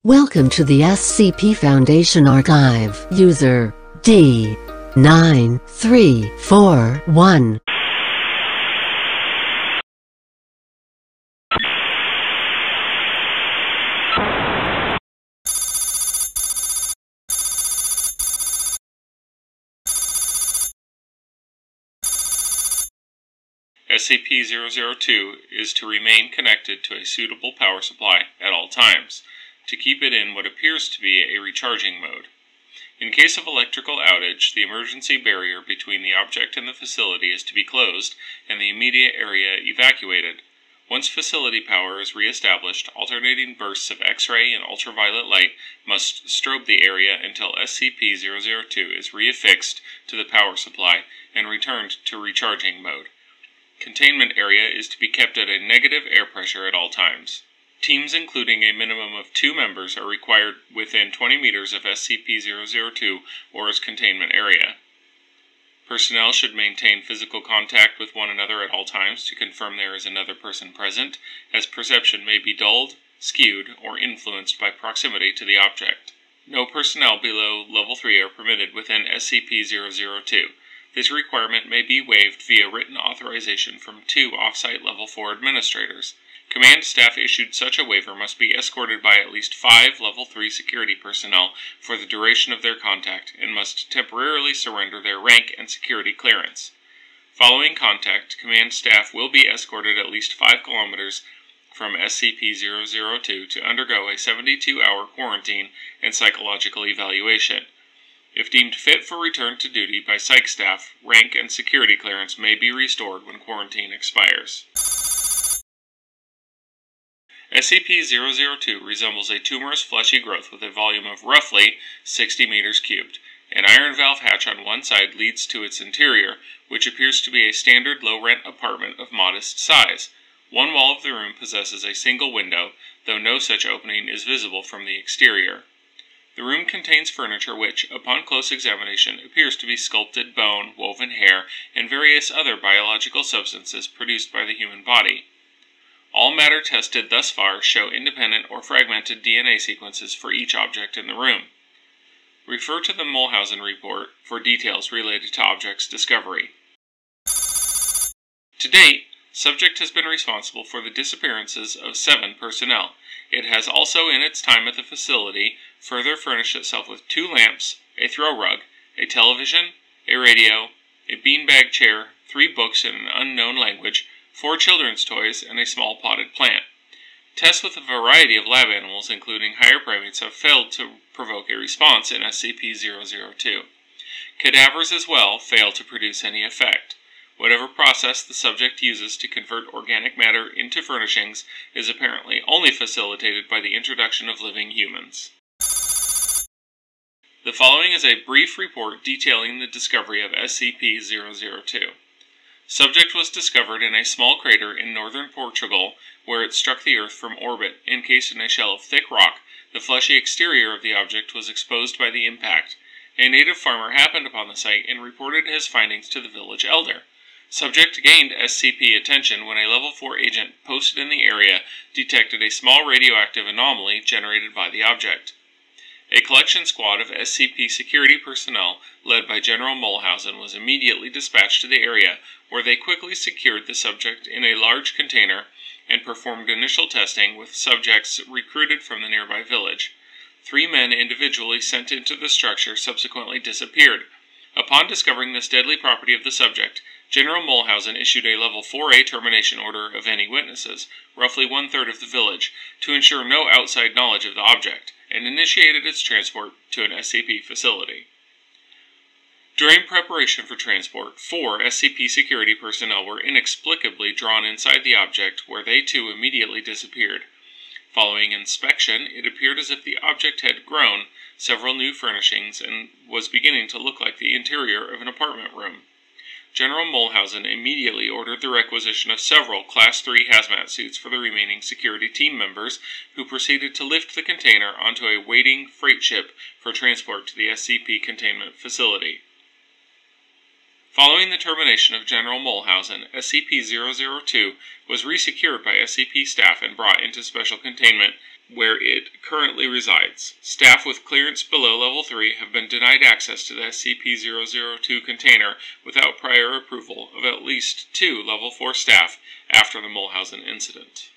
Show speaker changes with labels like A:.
A: Welcome to the SCP Foundation Archive. User D9341.
B: SCP-002 is to remain connected to a suitable power supply at all times, to keep it in what appears to be a recharging mode. In case of electrical outage, the emergency barrier between the object and the facility is to be closed and the immediate area evacuated. Once facility power is re-established, alternating bursts of X-ray and ultraviolet light must strobe the area until SCP-002 is reaffixed to the power supply and returned to recharging mode. Containment area is to be kept at a negative air pressure at all times. Teams including a minimum of 2 members are required within 20 meters of SCP-002 or its containment area. Personnel should maintain physical contact with one another at all times to confirm there is another person present, as perception may be dulled, skewed, or influenced by proximity to the object. No personnel below Level 3 are permitted within SCP-002. This requirement may be waived via written authorization from 2 off-site Level 4 administrators. Command staff issued such a waiver must be escorted by at least 5 Level 3 security personnel for the duration of their contact and must temporarily surrender their rank and security clearance. Following contact, command staff will be escorted at least 5 kilometers from SCP-002 to undergo a 72-hour quarantine and psychological evaluation. If deemed fit for return to duty by psych staff, rank and security clearance may be restored when quarantine expires. SCP-002 resembles a tumorous fleshy growth with a volume of roughly 60 meters cubed. An iron valve hatch on one side leads to its interior, which appears to be a standard low-rent apartment of modest size. One wall of the room possesses a single window, though no such opening is visible from the exterior. The room contains furniture which, upon close examination, appears to be sculpted bone, woven hair, and various other biological substances produced by the human body. All matter tested thus far show independent or fragmented DNA sequences for each object in the room. Refer to the Mulhausen report for details related to objects discovery. To date, subject has been responsible for the disappearances of 7 personnel. It has also, in its time at the facility, further furnished itself with 2 lamps, a throw rug, a television, a radio, a beanbag chair, 3 books in an unknown language, 4 children's toys, and a small potted plant. Tests with a variety of lab animals, including higher primates, have failed to provoke a response in SCP-002. Cadavers as well fail to produce any effect. Whatever process the subject uses to convert organic matter into furnishings is apparently only facilitated by the introduction of living humans. The following is a brief report detailing the discovery of SCP-002. Subject was discovered in a small crater in northern Portugal, where it struck the Earth from orbit, encased in a shell of thick rock. The fleshy exterior of the object was exposed by the impact. A native farmer happened upon the site and reported his findings to the village elder. Subject gained SCP attention when a Level 4 agent posted in the area detected a small radioactive anomaly generated by the object. A collection squad of SCP security personnel, led by General Mulhausen, was immediately dispatched to the area, where they quickly secured the subject in a large container and performed initial testing with subjects recruited from the nearby village. 3 men individually sent into the structure subsequently disappeared. Upon discovering this deadly property of the subject, General Mulhausen issued a Level 4A termination order of any witnesses, roughly 1/3 of the village, to ensure no outside knowledge of the object, and initiated its transport to an SCP facility. During preparation for transport, 4 SCP security personnel were inexplicably drawn inside the object, where they too immediately disappeared. Following inspection, it appeared as if the object had grown several new furnishings and was beginning to look like the interior of an apartment room. General Mulhausen immediately ordered the requisition of several Class 3 hazmat suits for the remaining security team members, who proceeded to lift the container onto a waiting freight ship for transport to the SCP containment facility. Following the termination of General Mulhausen, SCP-002 was resecured by SCP staff and brought into special containment. where it currently resides. Staff with clearance below Level 3 have been denied access to the SCP-002 container without prior approval of at least 2 Level 4 staff after the Mulhausen incident.